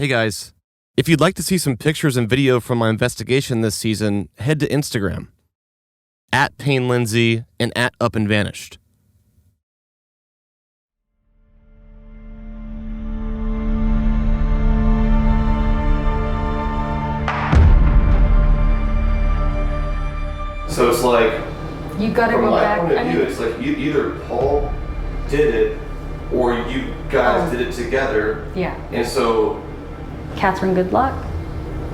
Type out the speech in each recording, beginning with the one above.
Hey guys, if you'd like to see some pictures and video from my investigation this season, head to Instagram, @Payne Lindsay and @UpAndVanished. So it's like, you gotta from go my back. point of view, it's like either Paul did it or you guys did it together. Yeah. And so Catherine Goodluck,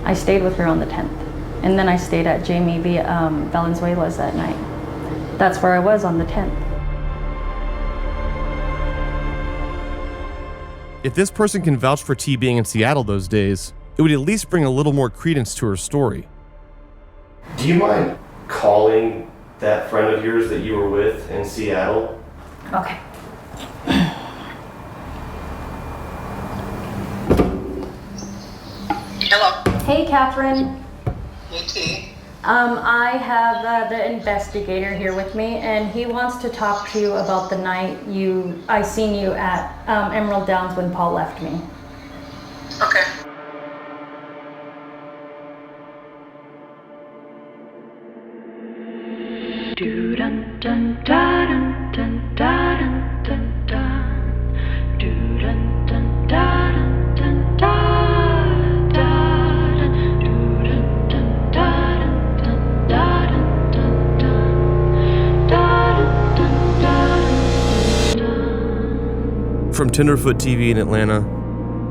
I stayed with her on the 10th. And then I stayed at Jamie Valenzuela's that night. That's where I was on the 10th. if this person can vouch for T being in Seattle those days, it would at least bring a little more credence to her story. Do you mind calling that friend of yours that you were with in Seattle? Okay. Hello. Hey, Catherine. Hey, T. I have the investigator here with me, and he wants to talk to you about the night I seen you at Emerald Downs when Paul left me. Okay. From Tenderfoot TV in Atlanta,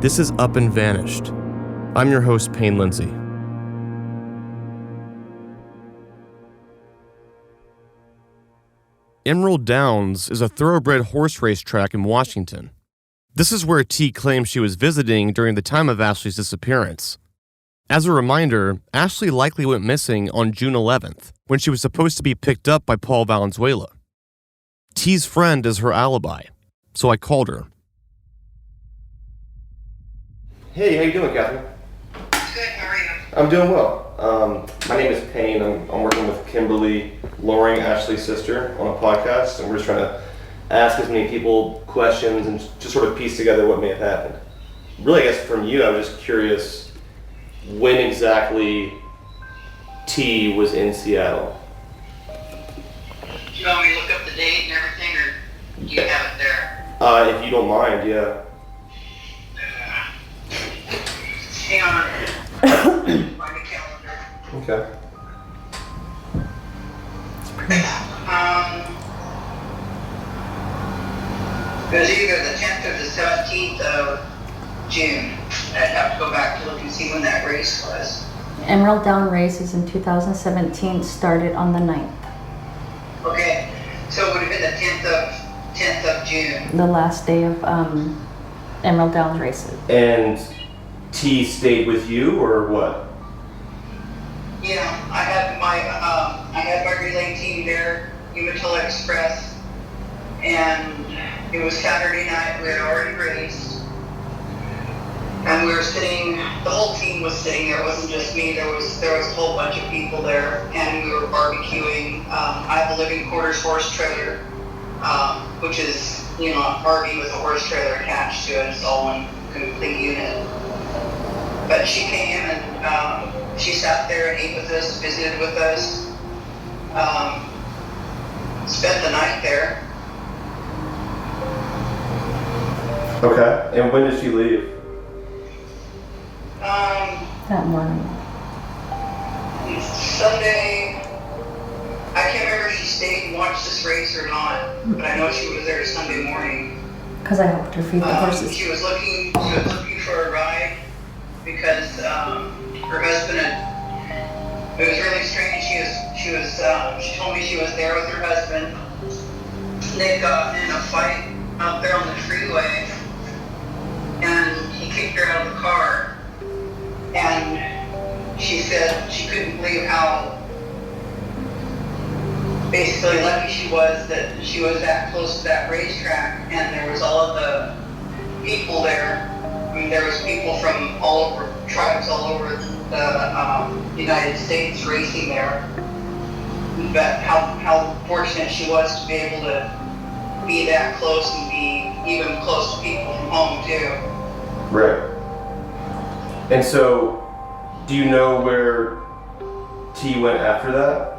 this is Up and Vanished. I'm your host, Payne Lindsay. Emerald Downs is a thoroughbred horse race track in Washington. This is where T claims she was visiting during the time of Ashley's disappearance. As a reminder, Ashley likely went missing on June 11th, when she was supposed to be picked up by Paul Valenzuela. T's friend is her alibi, so I called her. Hey, how you doing, Catherine? Good, how are you? I'm doing well. My name is Payne. I'm working with Kimberly Loring, Ashley's sister, on a podcast, and we're just trying to ask as many people questions and just sort of piece together what may have happened. Really, I guess from you, I was just curious when exactly T was in Seattle. Do you want me to look up the date and everything, or do you have it there? If you don't mind, yeah. Hang on. Find a calendar. Okay. It was either the 10th or the 17th of June. I'd have to go back to look and see when that race was. Emerald Down races in 2017 started on the 9th, Okay, so it would have been the 10th of June. the last day of Emerald Downs races. And T stayed with you, or what? Yeah, I had my relay team there, Umatilla Express, and it was Saturday night. We had already raced, and we were sitting. The whole team was sitting there. It wasn't just me. There was a whole bunch of people there, and we were barbecuing. I have a living quarters horse trailer, which is RV with a horse trailer attached to it. It's all one complete unit. But she came and she sat there and ate with us, visited with us, spent the night there. Okay. And when did she leave? That morning. Sunday, I can't remember if she stayed and watched this race or not, but I know she was there Sunday morning. Because I helped her feed the horses. She was looking for a ride because her husband it was really strange. She told me she was there with her husband. They got in a fight out there on the freeway, and he kicked her out of the car. And she said she couldn't believe how basically lucky she was that she was that close to that racetrack, and there was all of the people there. I mean, there was people from all over, tribes all over the United States racing there. But how fortunate she was to be able to be that close and be even close to people from home too. Right. And so, do you know where T went after that?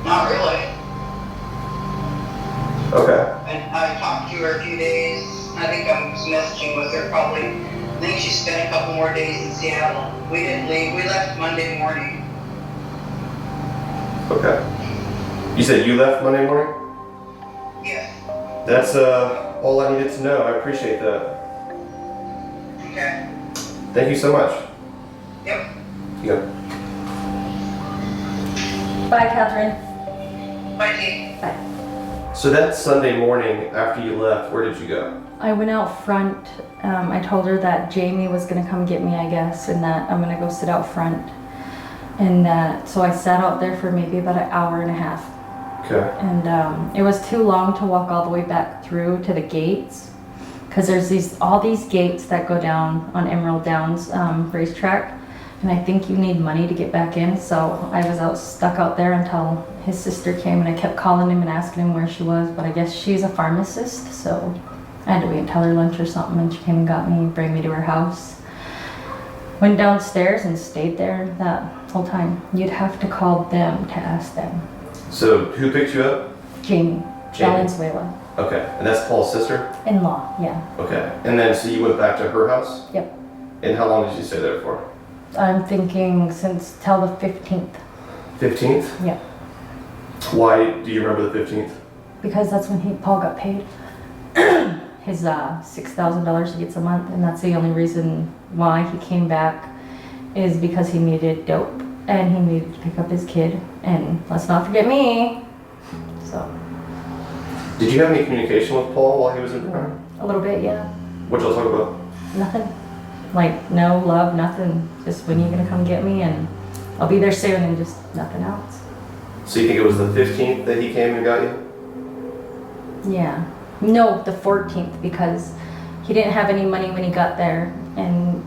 Not really. Okay. I talked to her a few days. I think I was messaging with her probably. I think she spent a couple more days in Seattle. We didn't leave. We left Monday morning. Okay. You said you left Monday morning? Yes. That's all I needed to know. I appreciate that. Okay. Thank you so much. Yep. Yeah. Bye, Catherine. Bye, T. Bye. So that Sunday morning after you left, where did you go? I went out front. I told her that Jamie was gonna come get me, I guess, and that I'm gonna go sit out front. And so I sat out there for maybe about an hour and a half. Okay. And it was too long to walk all the way back through to the gates, because there's all these gates that go down on Emerald Downs racetrack, and I think you need money to get back in. So I was stuck out there until his sister came, and I kept calling him and asking him where she was, but I guess she's a pharmacist, so I had to wait until her lunch or something, and she came and got me, bring me to her house. Went downstairs and stayed there that whole time. You'd have to call them to ask them. So who picked you up? Jamie. Valenzuela. Okay. And that's Paul's sister? In-law, yeah. Okay. And then so you went back to her house? Yep. And how long did you stay there for? I'm thinking till the 15th. 15th? Yep. Why do you remember the 15th? Because that's when Paul got paid. His $6,000 he gets a month, and that's the only reason why he came back is because he needed dope and he needed to pick up his kid. And let's not forget me. So. Did you have any communication with Paul while he was in Brown? A little bit, yeah. What y'all talk about? Nothing. Like, no love, nothing. Just when you gonna come get me, and I'll be there soon, and just nothing else. So you think it was the 15th that he came and got you? Yeah. No, the 14th, because he didn't have any money when he got there, and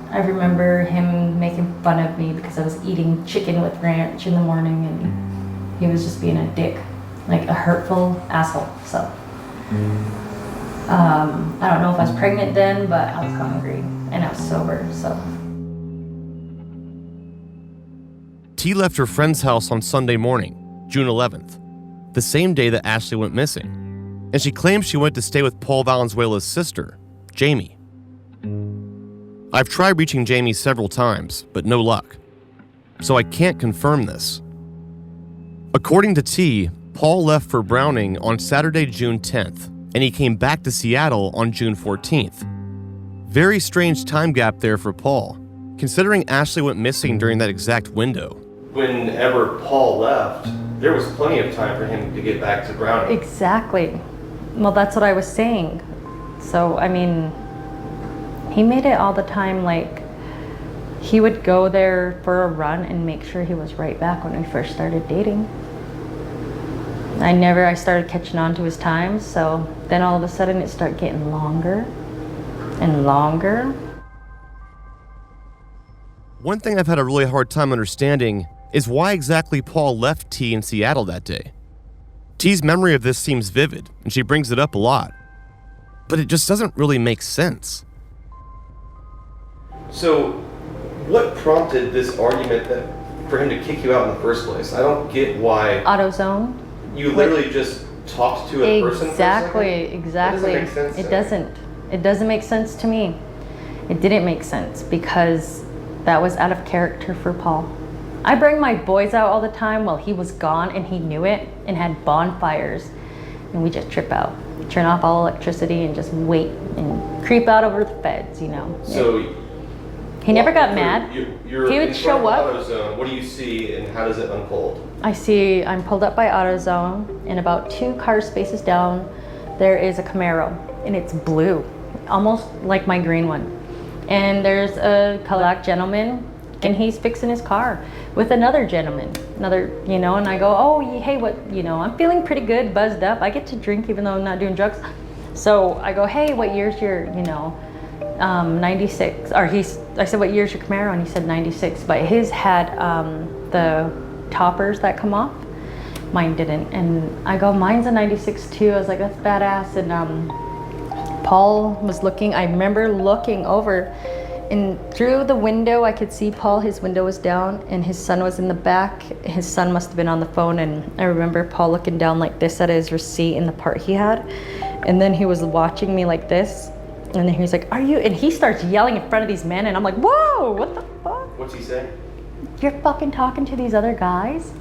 I remember him making fun of me because I was eating chicken with ranch in the morning, and he was just being a dick, like a hurtful asshole. So I don't know if I was pregnant then, but I was hungry and I was sober. So T left her friend's house on Sunday morning, June 11th, the same day that Ashley went missing, and she claims she went to stay with Paul Valenzuela's sister, Jamie. I've tried reaching Jamie several times, but no luck, so I can't confirm this. According to T, Paul left for Browning on Saturday, June 10th, and he came back to Seattle on June 14th. Very strange time gap there for Paul, considering Ashley went missing during that exact window. Whenever Paul left, there was plenty of time for him to get back to Browning. exactly. Well, that's what I was saying. So I mean, he made it all the time. Like, he would go there for a run and make sure he was right back when we first started dating. I started catching on to his times, so then all of a sudden it started getting longer and longer. One thing I've had a really hard time understanding is why exactly Paul left T in Seattle that day. T's memory of this seems vivid, and she brings it up a lot. But it just doesn't really make sense. So, what prompted this argument for him to kick you out in the first place? I don't get why AutoZone. you literally just talked to a person for a second? Exactly. That doesn't make sense to me. It doesn't make sense to me. It didn't make sense because that was out of character for Paul. I bring my boys out all the time while he was gone, and he knew it, and had bonfires, and we just trip out, turn off all electricity, and just wait and creep out over the feds, you know. So He never got mad. You're He would in show front up. of AutoZone. What do you see, and how does it unfold? I'm pulled up by AutoZone, and about 2 car spaces down, there is a Camaro, and it's blue, almost like my green one. And there's a black gentleman, and he's fixing his car with another gentleman, and I go, oh, hey, I'm feeling pretty good, buzzed up. I get to drink even though I'm not doing drugs. So I go, hey, what year's your, 96? I said, what year's your Camaro? And he said 96, but his had the toppers that come off. Mine didn't. And I go, mine's a 96 too. I was like, that's badass. And Paul was looking, I remember looking over, and through the window I could see Paul. His window was down and his son was in the back. His son must have been on the phone, and I remember Paul looking down like this at his receipt in the part he had, and then he was watching me like this, and then he's like, are you, and he starts yelling in front of these men, and I'm like, whoa, what the fuck? What's he saying? You're fucking talking to these other guys?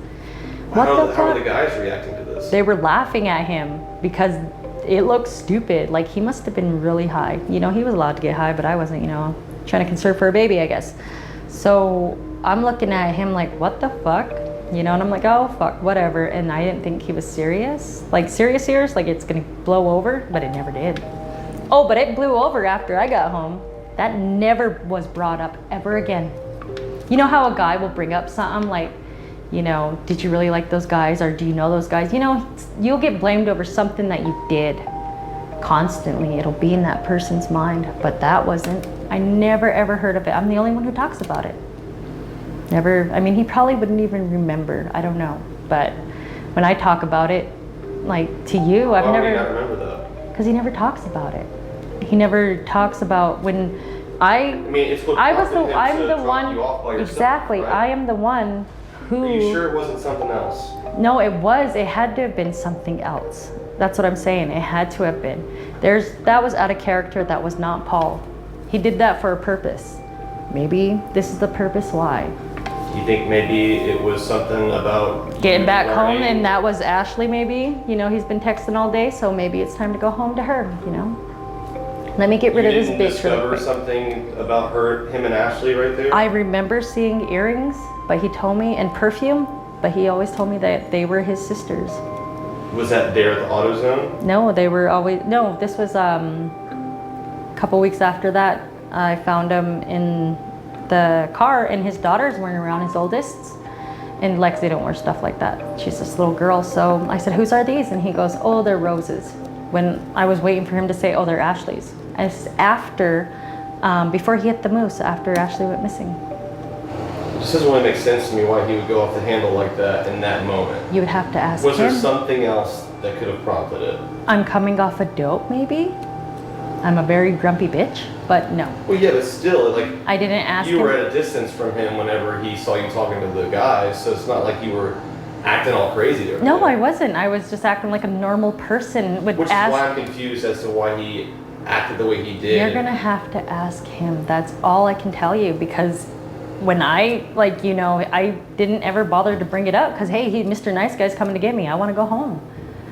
How are the guys reacting to this? They were laughing at him because it looked stupid. Like, he must have been really high. You know, he was allowed to get high, but I wasn't, you know, trying to conserve for a baby, I guess. So I'm looking at him like, what the fuck? You know, and I'm like, oh, fuck, whatever. And I didn't think he was serious. Like, serious, like it's gonna blow over, but it never did. Oh, but it blew over after I got home. That never was brought up ever again. You know how a guy will bring up something like, you know, did you really like those guys, or do you know those guys? You know, you'll get blamed over something that you did constantly. It'll be in that person's mind, but that wasn't. I never ever heard of it. I'm the only one who talks about it. Never, I mean, he probably wouldn't even remember. I don't know. But when I talk about it, like to you, I've never. Why would you not remember that? Because he never talks about it. He never talks about when I mean, it's what I'm the one. Exactly. Right? I am the one who. Are you sure it wasn't something else? No, it was. It had to have been something else. That's what I'm saying. It had to have been. That was out of character. That was not Paul. He did that for a purpose. Maybe this is the purpose why. Do you think maybe it was something about getting back home, and that was Ashley maybe? You know, he's been texting all day, so maybe it's time to go home to her, you know? Let me get rid of this bitch. Discover something about him and Ashley right there? I remember seeing earrings, but he told me, and perfume, but he always told me that they were his sisters. Was that there at the AutoZone? No, they were always, no, this was a couple weeks after that. I found him in the car, and his daughters weren't around, his oldest. And Lexi don't wear stuff like that. She's this little girl. So I said, whose are these? And he goes, oh, they're Rose's. When I was waiting for him to say, oh, they're Ashley's. And it's after, before he hit the moose, after Ashley went missing. It just doesn't really make sense to me why he would go off the handle like that in that moment. You would have to ask him. Was there something else that could have prompted it? I'm coming off a dope, maybe? I'm a very grumpy bitch, but no. Well, yeah, but still, like, I didn't ask him. You were at a distance from him whenever he saw you talking to the guys, so it's not like you were acting all crazy there. No, I wasn't. I was just acting like a normal person would Which ask. Which is why I'm confused as to why he acted the way he did. You're gonna have to ask him. That's all I can tell you, because when I, like, you know, I didn't ever bother to bring it up because, hey, Mr. Nice Guy's coming to get me. I want to go home.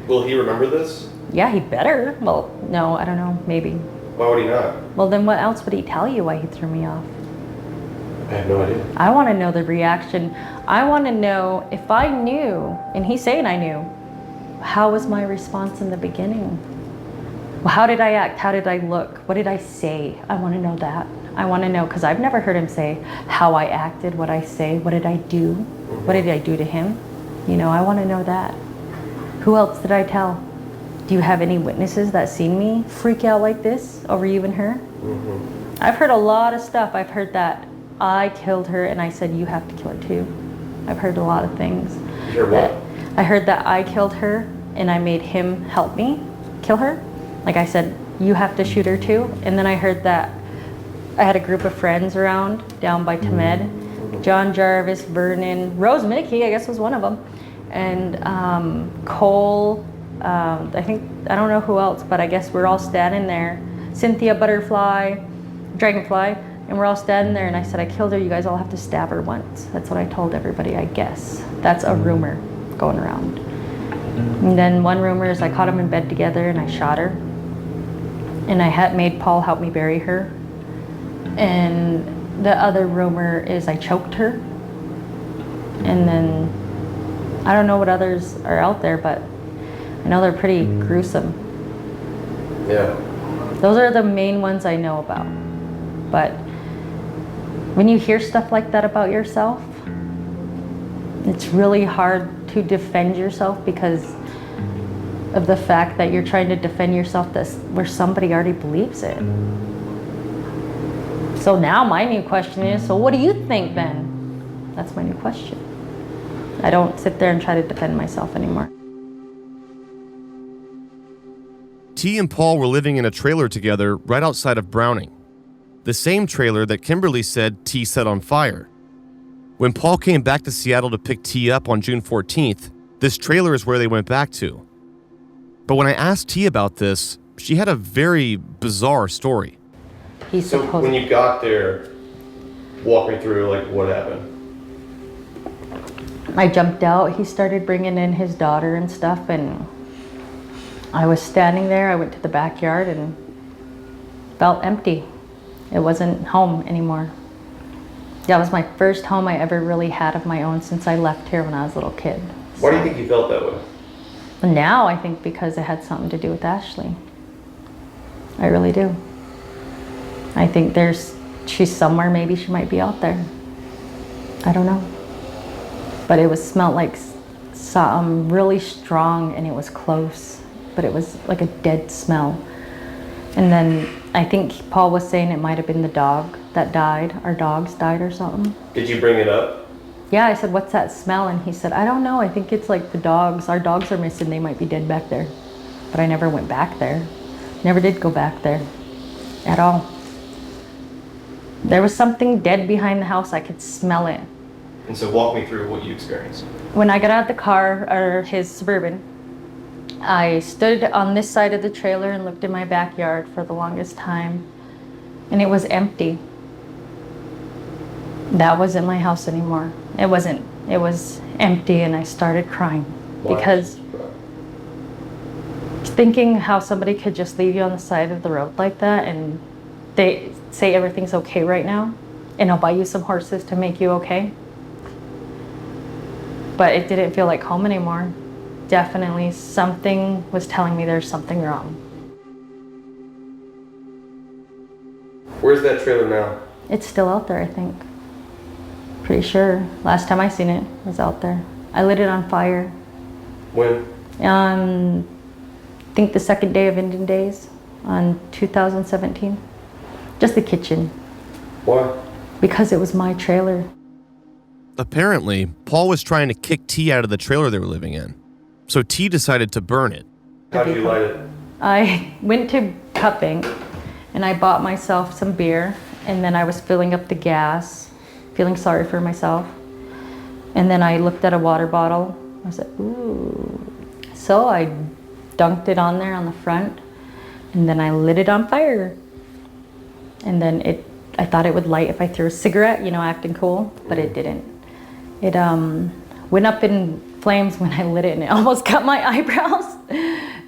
Will he remember this? Yeah, he better. Well, no, I don't know. Maybe. Why would he not? Well, then what else would he tell you why he threw me off? I have no idea. I want to know the reaction. I want to know if I knew, and he's saying I knew, how was my response in the beginning? Well, how did I act? How did I look? What did I say? I want to know that. I want to know, because I've never heard him say how I acted, what I say, what did I do? What did I do to him? You know, I want to know that. Who else did I tell? Do you have any witnesses that seen me freak out like this over you and her? I've heard a lot of stuff. I've heard that I killed her and I said, you have to kill her too. I've heard a lot of things. You heard what? I heard that I killed her and I made him help me kill her. Like I said, you have to shoot her too. And then I heard that I had a group of friends around down by Tamed. John Jarvis, Vernon, Rose Minneke, I guess was one of them. And Cole, I don't know who else, but I guess we're all standing there. Cynthia Butterfly, Dragonfly, and we're all standing there, and I said, I killed her, you guys all have to stab her once. That's what I told everybody, I guess. That's a rumor going around. And then one rumor is I caught them in bed together and I shot her. And I had made Paul help me bury her. And the other rumor is I choked her. And then, I don't know what others are out there, but I know they're pretty gruesome. Yeah. Those are the main ones I know about. But when you hear stuff like that about yourself, it's really hard to defend yourself because of the fact that you're trying to defend yourself where somebody already believes it. So now my new question is, so what do you think then? That's my new question. I don't sit there and try to defend myself anymore. T and Paul were living in a trailer together right outside of Browning, the same trailer that Kimberly said T set on fire. When Paul came back to Seattle to pick T up on June 14th, this trailer is where they went back to. But when I asked T about this, she had a very bizarre story. So when you got there, walk me through like what happened. I jumped out. He started bringing in his daughter and stuff, and I was standing there. I went to the backyard and felt empty. It wasn't home anymore. That was my first home I ever really had of my own since I left here when I was a little kid. Why do you think you felt that way? Now I think because it had something to do with Ashley. I really do. I think she's somewhere, maybe she might be out there. I don't know. But it smelled like something really strong, and it was close, but it was like a dead smell. And then I think Paul was saying it might have been the dog that died. Our dogs died or something. Did you bring it up? Yeah, I said, what's that smell? And he said, I don't know. I think it's like the dogs. Our dogs are missing. They might be dead back there. But I never went back there. Never did go back there at all. There was something dead behind the house. I could smell it. And so walk me through what you experienced. When I got out of the car, or his Suburban, I stood on this side of the trailer and looked in my backyard for the longest time, and it was empty. That wasn't my house anymore. It wasn't. It was empty, and I started crying. Why? Because thinking how somebody could just leave you on the side of the road like that, and they say everything's okay right now, and I'll buy you some horses to make you okay. But it didn't feel like home anymore. Definitely something was telling me there's something wrong. Where's that trailer now? It's still out there, I think. Pretty sure. Last time I seen it was out there. I lit it on fire. When? I think the second day of Indian Days on 2017. Just the kitchen. Why? Because it was my trailer. Apparently, Paul was trying to kick T out of the trailer they were living in. So T decided to burn it. How did you light it? I went to Cupping and I bought myself some beer, and then I was filling up the gas, feeling sorry for myself. And then I looked at a water bottle. I said, ooh. So I dunked it on there on the front, and then I lit it on fire. And then I thought it would light if I threw a cigarette, acting cool, but it didn't. It went up in flames when I lit it, and it almost cut my eyebrows.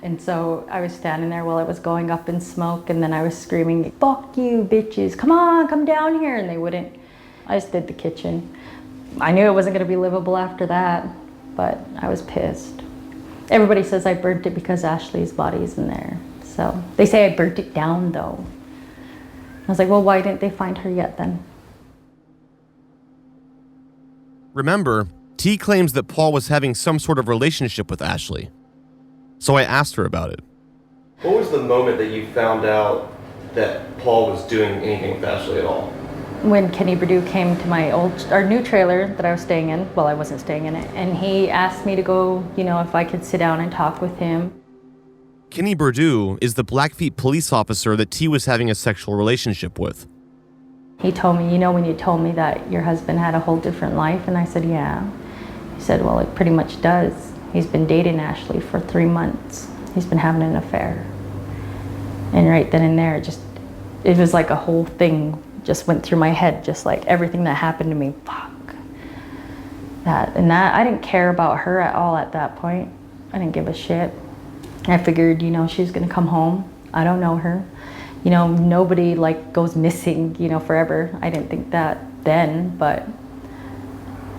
And so I was standing there while it was going up in smoke, and then I was screaming, fuck you, bitches, come on, come down here, and they wouldn't. I just did the kitchen. I knew it wasn't gonna be livable after that, but I was pissed. Everybody says I burnt it because Ashley's body is in there. So they say I burnt it down though. I was like, well, why didn't they find her yet then? Remember, T claims that Paul was having some sort of relationship with Ashley. So I asked her about it. What was the moment that you found out that Paul was doing anything with Ashley at all? When Kenny Perdue came to our new trailer that I was staying in, well, I wasn't staying in it, and he asked me to go, if I could sit down and talk with him. Kenny Perdue is the Blackfeet police officer that T was having a sexual relationship with. He told me, when you told me that your husband had a whole different life, and I said, yeah. He said, well, it pretty much does. He's been dating Ashley for 3 months. He's been having an affair. And right then and there, it was like a whole thing just went through my head, just like everything that happened to me, fuck. That, I didn't care about her at all at that point. I didn't give a shit. I figured, she was gonna come home. I don't know her. Nobody goes missing, forever. I didn't think that then,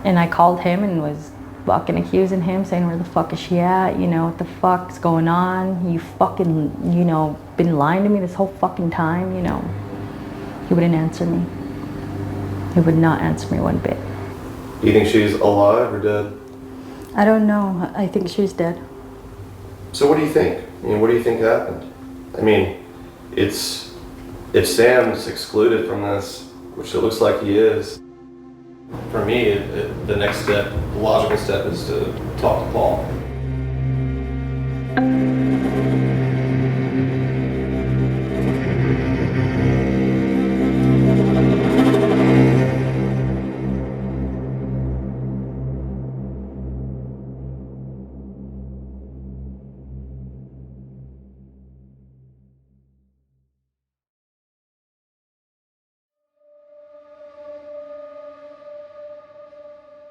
and I called him and was fucking accusing him, saying, where the fuck is she at? What the fuck's going on? You fucking, been lying to me this whole fucking time, He wouldn't answer me. He would not answer me one bit. Do you think she's alive or dead? I don't know. I think she's dead. So what do you think? What do you think happened? If Sam's excluded from this, which it looks like he is, for me, the next step, the logical step, is to talk to Paul.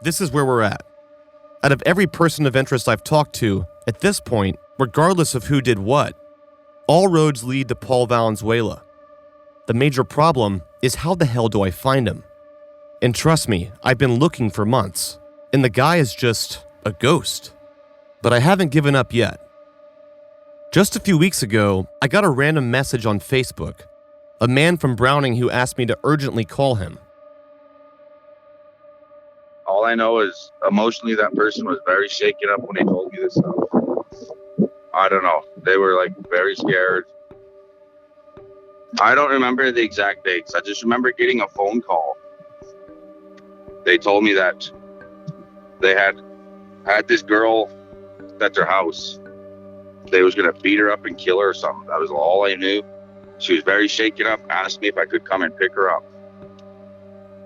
this is where we're at. Out of every person of interest I've talked to, at this point, regardless of who did what, all roads lead to Paul Valenzuela. The major problem is how the hell do I find him? And trust me, I've been looking for months, and the guy is just a ghost. But I haven't given up yet. Just a few weeks ago, I got a random message on Facebook, a man from Browning who asked me to urgently call him. All I know is emotionally that person was very shaken up when they told me this stuff. I don't know. They were like very scared. I don't remember the exact dates. I just remember getting a phone call. They told me that they had this girl at their house. They was going to beat her up and kill her or something. That was all I knew. She was very shaken up, asked me if I could come and pick her up.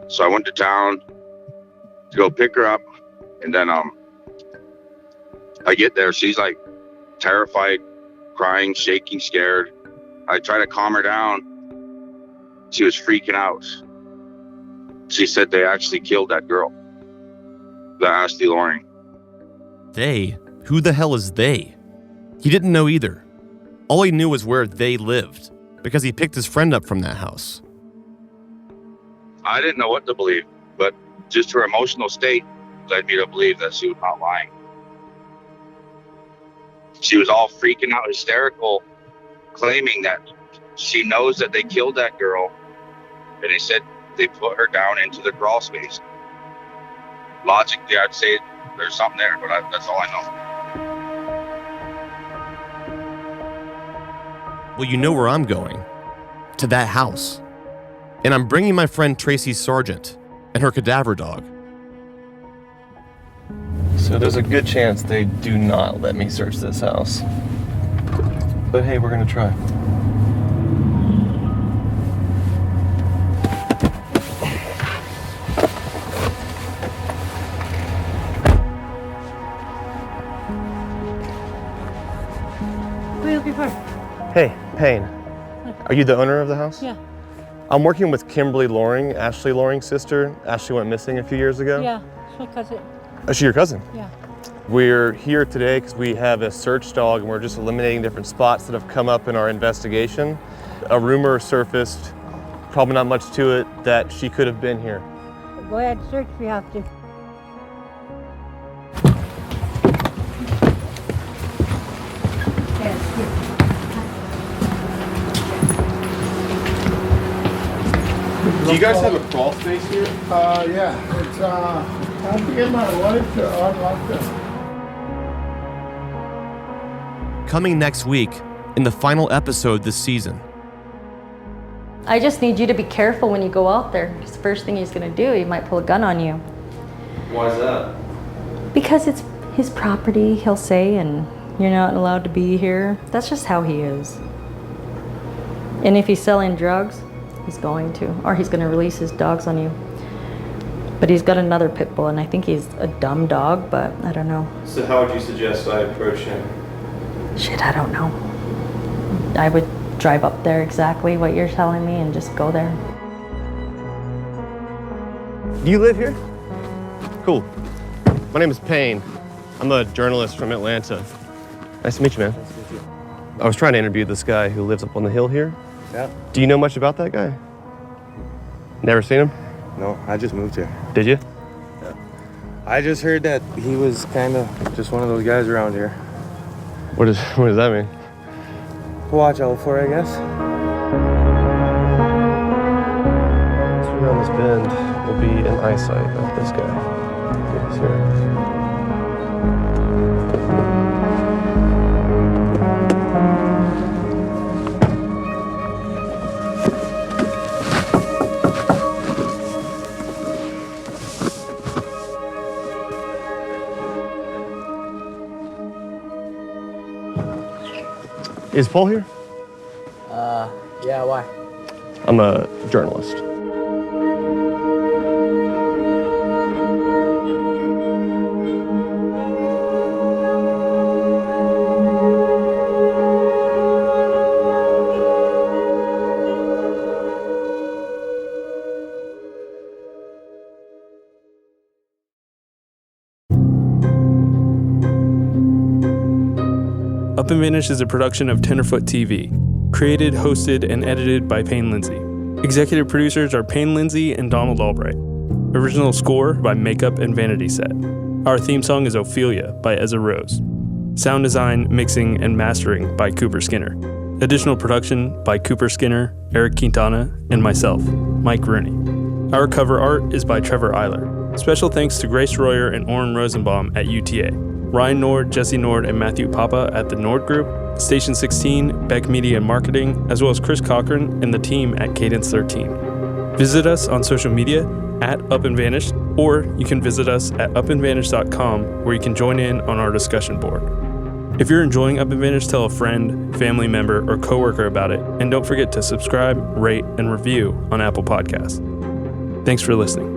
So I went to town to go pick her up, and then I get there, she's like terrified, crying, shaking, scared. I try to calm her down. She was freaking out. She said they actually killed that girl, the Ashley Loring. They? Who the hell is they? He didn't know either. All he knew was where they lived, because he picked his friend up from that house. I didn't know what to believe, but just her emotional state led me to believe that she was not lying. She was all freaking out, hysterical, claiming that she knows that they killed that girl, and they said they put her down into the crawl space. Logically, I'd say there's something there, but that's all I know. Well, you know where I'm going. To that house. And I'm bringing my friend Tracy Sargent and her cadaver dog. So there's a good chance they do not let me search this house. But hey, we're gonna try. What are you looking for? Hey, Payne. Are you the owner of the house? Yeah. I'm working with Kimberly Loring, Ashley Loring's sister. Ashley went missing a few years ago. Yeah, it's my cousin. Is she your cousin? Yeah. We're here today because we have a search dog and we're just eliminating different spots that have come up in our investigation. A rumor surfaced, probably not much to it, that she could have been here. Go ahead, search if you have to. Do you guys have a crawl space here? Yeah, it's, I have to get my wife to unlock them. Coming next week in the final episode this season. I just need you to be careful when you go out there. Because the first thing he's gonna do, he might pull a gun on you. Why is that? Because it's his property, he'll say, and you're not allowed to be here. That's just how he is. And if he's selling drugs, he's going to, or he's gonna release his dogs on you. But he's got another pit bull, and I think he's a dumb dog, but I don't know. So how would you suggest I approach him? Shit, I don't know. I would drive up there exactly what you're telling me and just go there. Do you live here? Cool. My name is Payne. I'm a journalist from Atlanta. Nice to meet you, man. Nice to meet you. I was trying to interview this guy who lives up on the hill here. Yeah. Do you know much about that guy? Never seen him? No, I just moved here. Did you? Yeah. I just heard that he was kind of just one of those guys around here. What does that mean? Watch out for, I guess. Around this bend will be an eyesight of this guy. Yes, sir. Is Paul here? Yeah, why? I'm a journalist. Up and Vanish is a production of Tenderfoot TV. Created, hosted, and edited by Payne Lindsay. Executive producers are Payne Lindsay and Donald Albright. Original score by Makeup and Vanity Set. Our theme song is Ophelia by Ezra Rose. Sound design, mixing, and mastering by Cooper Skinner. Additional production by Cooper Skinner, Eric Quintana, and myself, Mike Rooney. Our cover art is by Trevor Eiler. Special thanks to Grace Royer and Oren Rosenbaum at UTA. Ryan Nord, Jesse Nord, and Matthew Papa at the Nord Group, Station 16, Beck Media and Marketing, as well as Chris Cochran and the team at Cadence 13. Visit us on social media at Up and Vanished, or you can visit us at upandvanished.com where you can join in on our discussion board. If you're enjoying Up and Vanished, tell a friend, family member, or coworker about it, and don't forget to subscribe, rate, and review on Apple Podcasts. Thanks for listening.